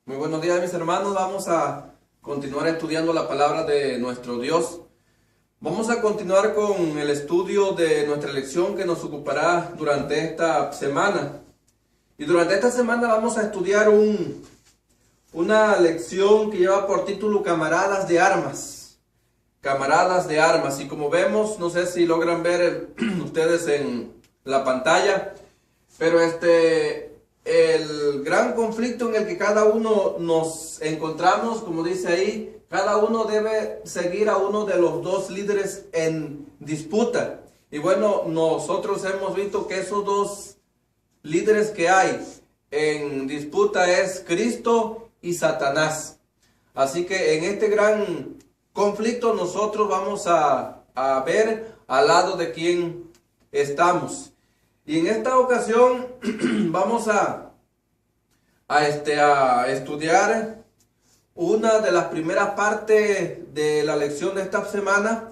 Muy buenos días, mis hermanos. Vamos a continuar estudiando la palabra de nuestro Dios. Vamos a continuar con el estudio de nuestra lección que nos ocupará durante esta semana. Y durante esta semana vamos a estudiar una lección que lleva por título Camaradas de Armas. Camaradas de Armas. Y como vemos, no sé si logran ver ustedes en la pantalla, pero el gran conflicto en el que cada uno nos encontramos, como dice ahí, cada uno debe seguir a uno de los dos líderes en disputa. Y bueno, nosotros hemos visto que esos dos líderes que hay en disputa es Cristo y Satanás. Así que en este gran conflicto nosotros vamos a ver al lado de quién estamos. Y en esta ocasión vamos a estudiar una de las primeras partes de la lección de esta semana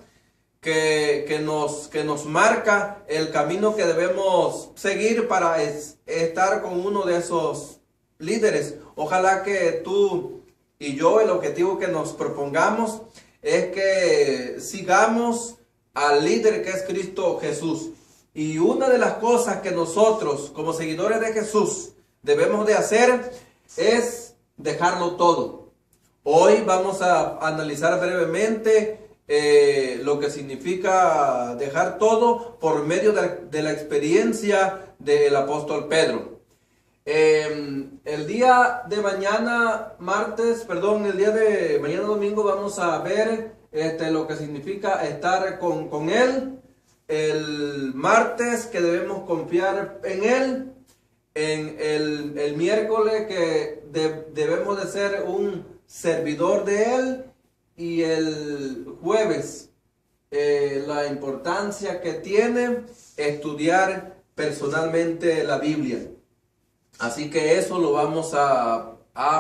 que nos marca el camino que debemos seguir para estar con uno de esos líderes. Ojalá que tú y yo, el objetivo que nos propongamos es que sigamos al líder que es Cristo Jesús. Y una de las cosas que nosotros, como seguidores de Jesús, debemos de hacer es dejarlo todo. Hoy vamos a analizar brevemente lo que significa dejar todo por medio de la experiencia del apóstol Pedro. El día de mañana domingo vamos a ver lo que significa estar con Él. El martes que debemos confiar en Él. En el miércoles que debemos de ser un servidor de Él. Y el jueves la importancia que tiene estudiar personalmente la Biblia. Así que eso lo vamos a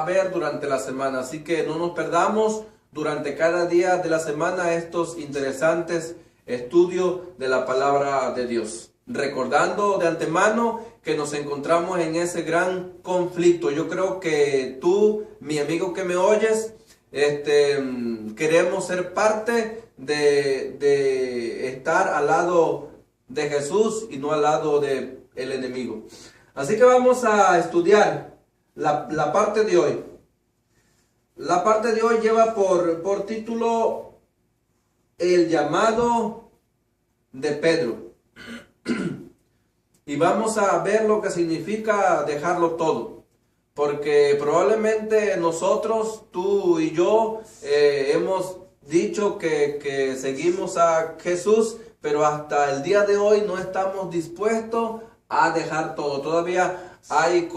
ver durante la semana. Así que no nos perdamos durante cada día de la semana estos interesantes estudios de la palabra de Dios. Recordando de antemano que nos encontramos en ese gran conflicto. Yo creo que tú, mi amigo que me oyes, queremos ser parte de estar al lado de Jesús y no al lado del enemigo. Así que vamos a estudiar la parte de hoy. La parte de hoy lleva por título el llamado de Pedro. Y vamos a ver lo que significa dejarlo todo. Porque probablemente nosotros, tú y yo, hemos dicho que seguimos a Jesús, pero hasta el día de hoy no estamos dispuestos a dejar todo. Todavía hay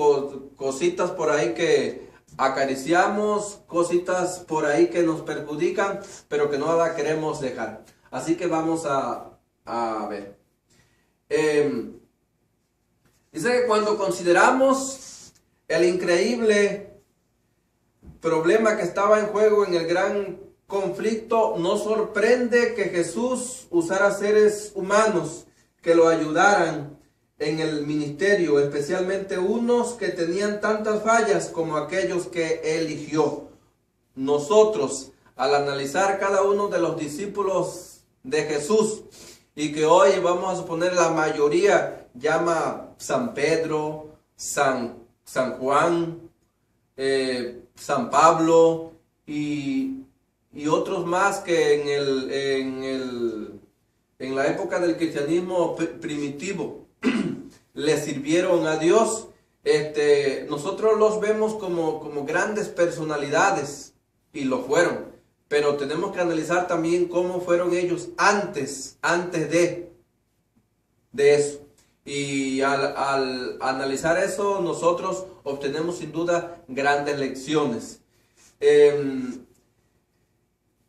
cositas por ahí que acariciamos, cositas por ahí que nos perjudican, pero que no la queremos dejar. Así que vamos a ver. Dice que cuando consideramos el increíble problema que estaba en juego en el gran conflicto, nos sorprende que Jesús usara seres humanos que lo ayudaran en el ministerio, especialmente unos que tenían tantas fallas como aquellos que eligió. Nosotros, al analizar cada uno de los discípulos de Jesús, y que hoy vamos a suponer la mayoría llama San Pedro, San Juan, San Pablo y otros más que en la época del cristianismo primitivo le sirvieron a Dios. Nosotros los vemos como grandes personalidades, y lo fueron, pero tenemos que analizar también cómo fueron ellos antes de eso. Y al analizar eso, nosotros obtenemos sin duda grandes lecciones. En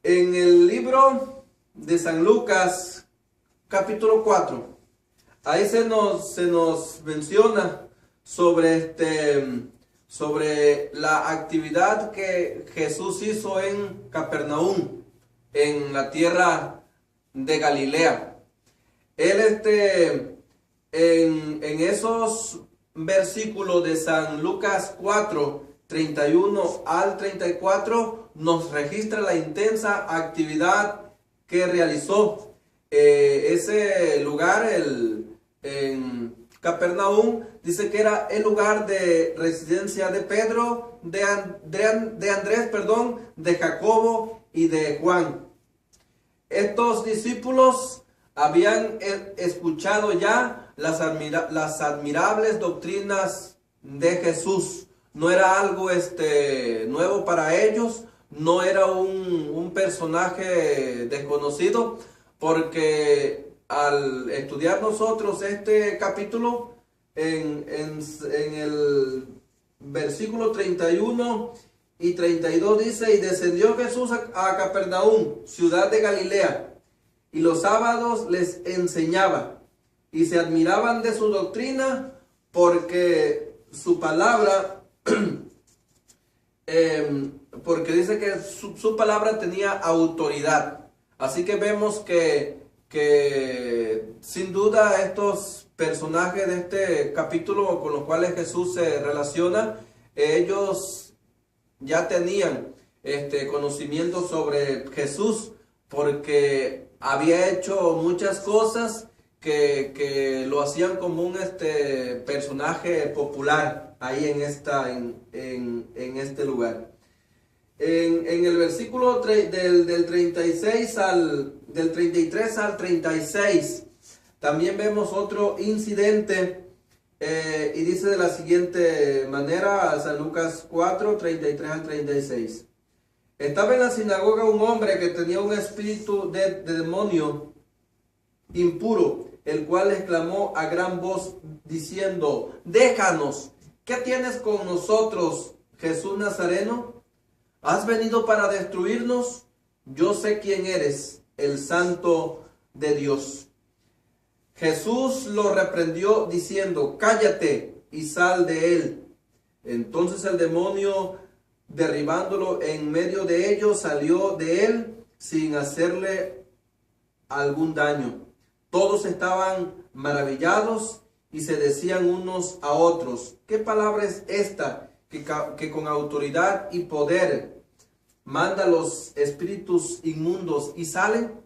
el libro de San Lucas, capítulo 4, ahí se nos menciona sobre la actividad que Jesús hizo en Capernaum, en la tierra de Galilea. Él en esos versículos de San Lucas 4 31 al 34 nos registra la intensa actividad que realizó. Ese lugar, en Capernaum, dice que era el lugar de residencia de Pedro, de Andrés, perdón, de Jacobo y de Juan. Estos discípulos habían escuchado ya las admirables doctrinas de Jesús. No era algo nuevo para ellos, no era un personaje desconocido, porque al estudiar nosotros este capítulo, en el versículo 31 y 32 dice: y descendió Jesús a Capernaum, ciudad de Galilea, y los sábados les enseñaba, y se admiraban de su doctrina, porque su palabra, porque dice que su palabra tenía autoridad. Así que vemos que sin duda estos personajes de este capítulo con los cuales Jesús se relaciona, ellos ya tenían conocimiento sobre Jesús, porque había hecho muchas cosas que lo hacían como un personaje popular ahí en este lugar. En el versículo del 33 al 36 también vemos otro incidente, y dice de la siguiente manera, San Lucas 4, 33 al 36. Estaba en la sinagoga un hombre que tenía un espíritu de demonio impuro, el cual exclamó a gran voz diciendo: déjanos, ¿qué tienes con nosotros, Jesús Nazareno? ¿Has venido para destruirnos? Yo sé quién eres, el Santo de Dios. Jesús lo reprendió diciendo: cállate y sal de él. Entonces el demonio, derribándolo en medio de ellos, salió de él sin hacerle algún daño. Todos estaban maravillados y se decían unos a otros: ¿qué palabra es esta que con autoridad y poder manda los espíritus inmundos y salen?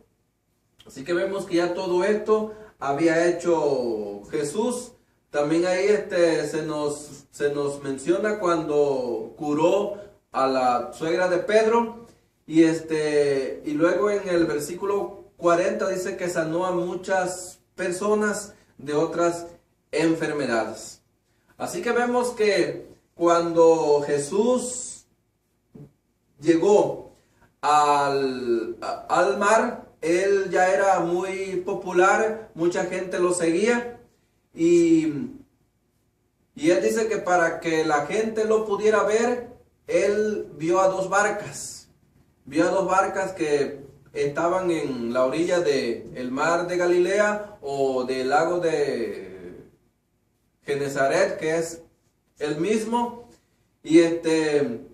Así que vemos que ya todo esto había hecho Jesús. También ahí se nos menciona cuando curó a la suegra de Pedro, y luego en el versículo 40 dice que sanó a muchas personas de otras enfermedades. Así que vemos que cuando Jesús llegó al mar, él ya era muy popular, mucha gente lo seguía, y él dice que para que la gente lo pudiera ver, él vio a dos barcas que estaban en la orilla del mar de Galilea o del lago de Genesaret, que es el mismo, y él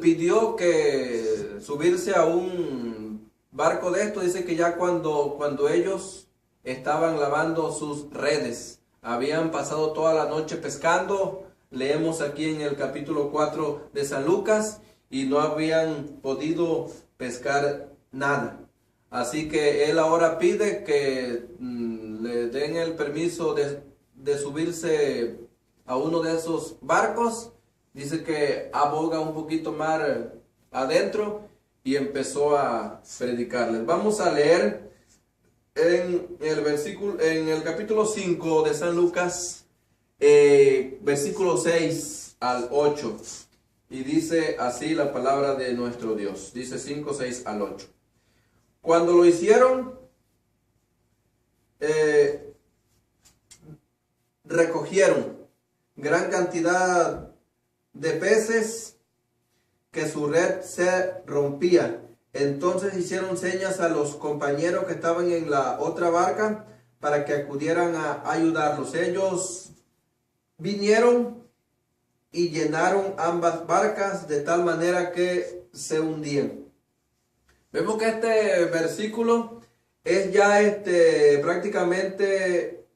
pidió que subirse a un barco de esto. Dice que ya cuando ellos estaban lavando sus redes, habían pasado toda la noche pescando, leemos aquí en el capítulo 4 de San Lucas, y no habían podido pescar nada. Así que él ahora pide que le den el permiso de subirse a uno de esos barcos. Dice que aboga un poquito más adentro y empezó a predicarles. Vamos a leer en el capítulo 5 de San Lucas, versículo 6 al 8. Y dice así la palabra de nuestro Dios. Dice 5, 6 al 8. Cuando lo hicieron, recogieron gran cantidad de peces, que su red se rompía. Entonces hicieron señas a los compañeros que estaban en la otra barca para que acudieran a ayudarlos. Ellos vinieron y llenaron ambas barcas de tal manera que se hundían. Vemos que este versículo es ya prácticamente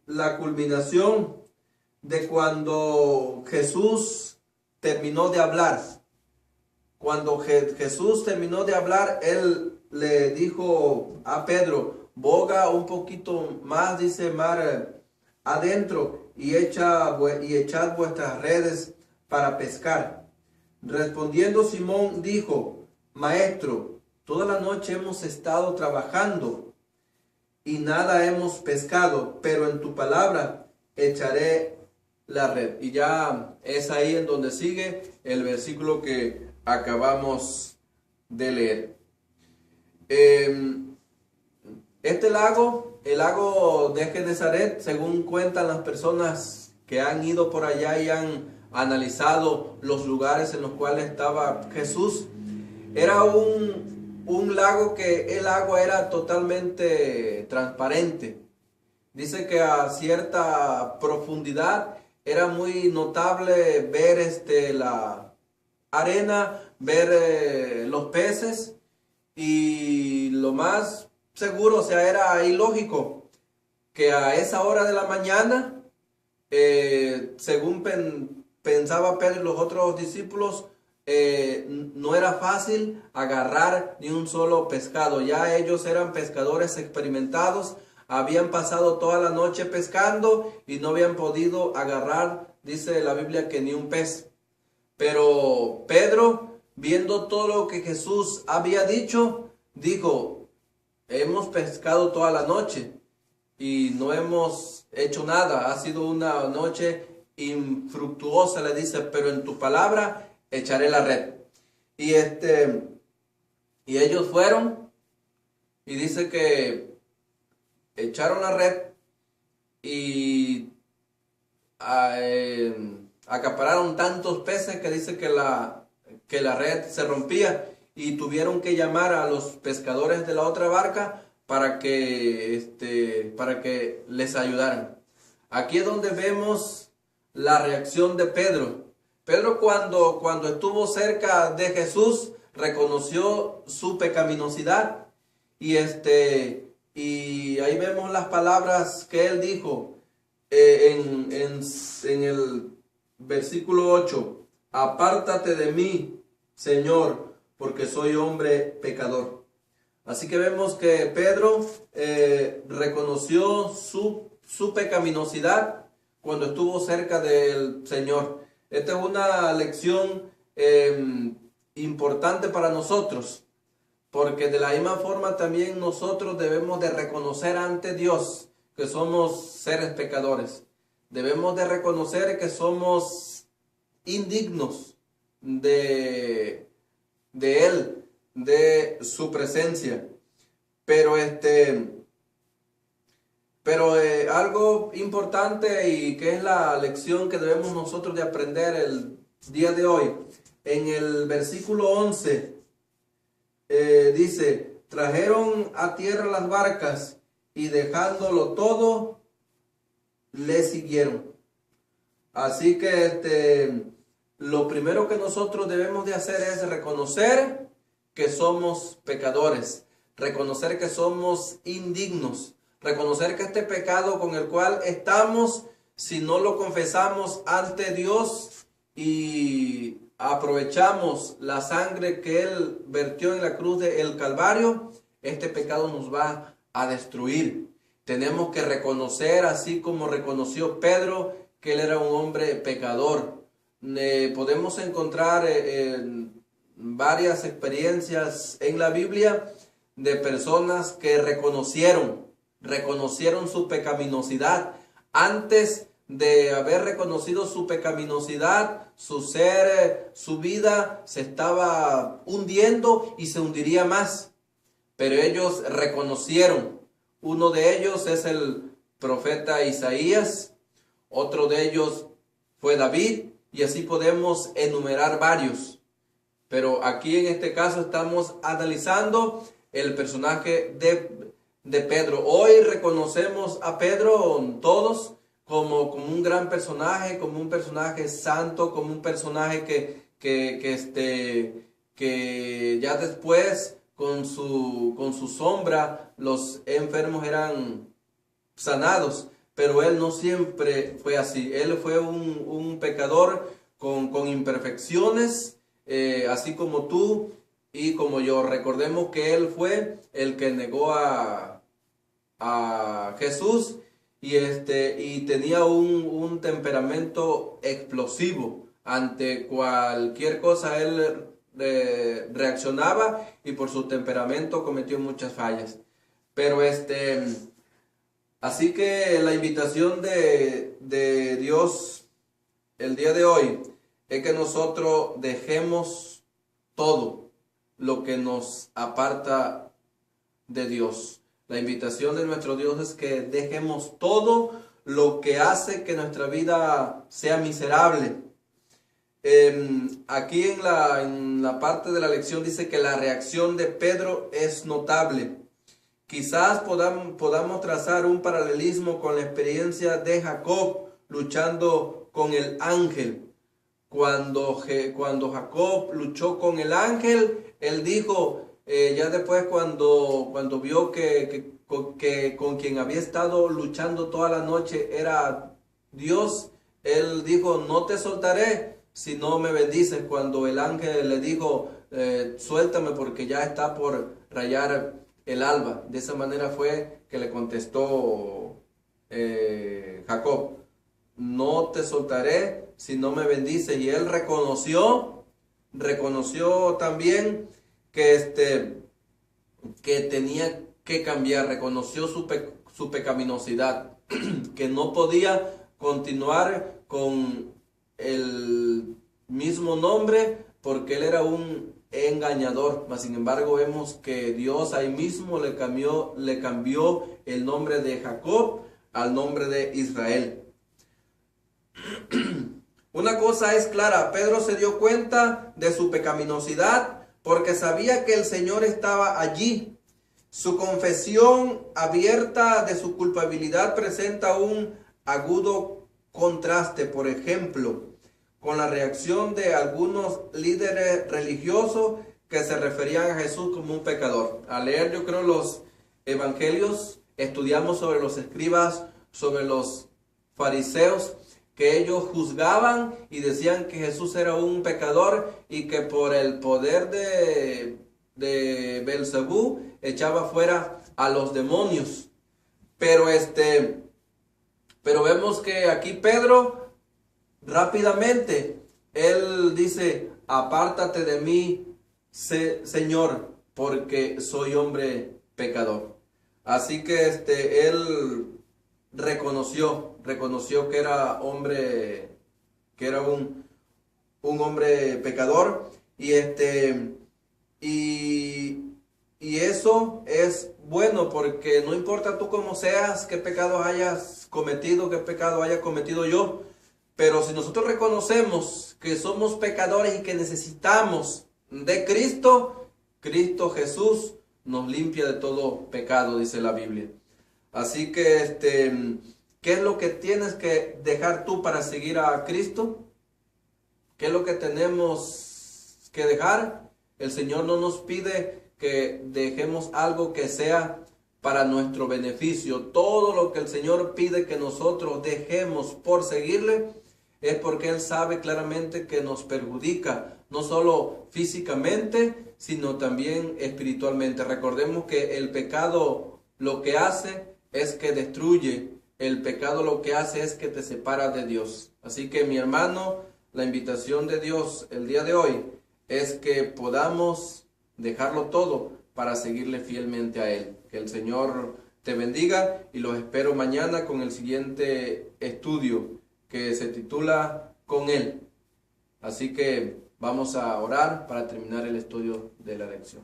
la culminación de cuando Jesús terminó de hablar. Cuando Jesús terminó de hablar, él le dijo a Pedro, boga un poquito más, dice, mar adentro y echad vuestras redes para pescar. Respondiendo Simón dijo, Maestro, toda la noche hemos estado trabajando y nada hemos pescado, pero en tu palabra echaré la red. Y ya es ahí en donde sigue el versículo que acabamos de leer. Este lago, el lago de Genezaret, según cuentan las personas que han ido por allá y han analizado los lugares en los cuales estaba Jesús, era un lago que el agua era totalmente transparente. Dice que a cierta profundidad era muy notable ver la arena, ver los peces, y lo más seguro, o sea, era ilógico que a esa hora de la mañana, según pensaba Pedro y los otros discípulos, no era fácil agarrar ni un solo pescado. Ya ellos eran pescadores experimentados, habían pasado toda la noche pescando y no habían podido agarrar, dice la Biblia, que ni un pez. Pero Pedro, viendo todo lo que Jesús había dicho, dijo, hemos pescado toda la noche y no hemos hecho nada. Ha sido una noche infructuosa, le dice, pero en tu palabra echaré la red. Y ellos fueron y dice que echaron la red y acapararon tantos peces que dice que la red se rompía y tuvieron que llamar a los pescadores de la otra barca para que les ayudaran. Aquí es donde vemos la reacción de Pedro. Pedro cuando estuvo cerca de Jesús reconoció su pecaminosidad y ahí vemos las palabras que él dijo en el versículo 8. Apártate de mí, Señor, porque soy hombre pecador. Así que vemos que Pedro reconoció su pecaminosidad cuando estuvo cerca del Señor. Esta es una lección importante para nosotros, porque de la misma forma también nosotros debemos de reconocer ante Dios que somos seres pecadores. Debemos de reconocer que somos indignos de Él, de su presencia. Pero algo importante y que es la lección que debemos nosotros de aprender el día de hoy, en el versículo 11, dice, trajeron a tierra las barcas y dejándolo todo, le siguieron. Así que lo primero que nosotros debemos de hacer es reconocer que somos pecadores, reconocer que somos indignos, reconocer que este pecado con el cual estamos, si no lo confesamos ante Dios y aprovechamos la sangre que Él vertió en la cruz del Calvario, este pecado nos va a destruir. Tenemos que reconocer, así como reconoció Pedro, que él era un hombre pecador. Podemos encontrar varias experiencias en la Biblia de personas que reconocieron su pecaminosidad. Antes de haber reconocido su pecaminosidad, su ser, su vida se estaba hundiendo y se hundiría más. Pero ellos reconocieron. Uno de ellos es el profeta Isaías, otro de ellos fue David, y así podemos enumerar varios. Pero aquí en este caso estamos analizando el personaje de Pedro. Hoy reconocemos a Pedro todos como un gran personaje, como un personaje santo, como un personaje que ya después con su sombra los enfermos eran sanados. Pero él no siempre fue así. Él fue un pecador con imperfecciones, así como tú y como yo. Recordemos que Él fue el que negó a Jesús y tenía un temperamento explosivo. Ante cualquier cosa Él reaccionaba y por su temperamento cometió muchas fallas. Pero así que la invitación de Dios el día de hoy es que nosotros dejemos todo lo que nos aparta de Dios. La invitación de nuestro Dios es que dejemos todo lo que hace que nuestra vida sea miserable. Aquí en la parte de la lección dice que la reacción de Pedro es notable. Quizás podamos trazar un paralelismo con la experiencia de Jacob luchando con el ángel. Cuando Jacob luchó con el ángel, él dijo, ya después cuando vio que con quien había estado luchando toda la noche era Dios, él dijo, no te soltaré si no me bendices. Cuando el ángel le dijo, suéltame porque ya está por rayar el alba. De esa manera fue que le contestó Jacob, no te soltaré si no me bendices. Y él reconoció también que tenía que cambiar, reconoció su pecaminosidad, que no podía continuar con el mismo nombre porque él era un engañador. Mas sin embargo vemos que Dios ahí mismo le cambió el nombre de Jacob al nombre de Israel. Una cosa es clara, Pedro se dio cuenta de su pecaminosidad porque sabía que el Señor estaba allí. Su confesión abierta de su culpabilidad presenta un agudo contraste, por ejemplo, con la reacción de algunos líderes religiosos que se referían a Jesús como un pecador. Al leer, yo creo, los evangelios, estudiamos sobre los escribas, sobre los fariseos, que ellos juzgaban y decían que Jesús era un pecador y que por el poder de Beelzebú echaba fuera a los demonios. Pero vemos que aquí Pedro rápidamente él dice, apártate de mí, Señor, porque soy hombre pecador. Así que él reconoció que era un hombre pecador y eso es bueno, porque no importa tú cómo seas, qué pecado hayas cometido, qué pecado haya cometido yo, pero si nosotros reconocemos que somos pecadores y que necesitamos de Cristo, Cristo Jesús nos limpia de todo pecado, dice la Biblia. Así que, ¿qué es lo que tienes que dejar tú para seguir a Cristo? ¿Qué es lo que tenemos que dejar? El Señor no nos pide que dejemos algo que sea para nuestro beneficio. Todo lo que el Señor pide que nosotros dejemos por seguirle es porque Él sabe claramente que nos perjudica, no solo físicamente, sino también espiritualmente. Recordemos que el pecado lo que hace es que destruye. El pecado lo que hace es que te separa de Dios. Así que, mi hermano, la invitación de Dios el día de hoy es que podamos dejarlo todo para seguirle fielmente a Él. Que el Señor te bendiga y los espero mañana con el siguiente estudio que se titula Con Él. Así que vamos a orar para terminar el estudio de la lección.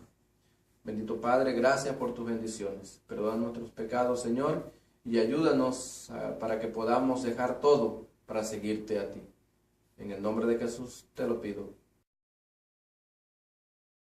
Bendito Padre, gracias por tus bendiciones. Perdona nuestros pecados, Señor, y ayúdanos para que podamos dejar todo para seguirte a ti. En el nombre de Jesús te lo pido.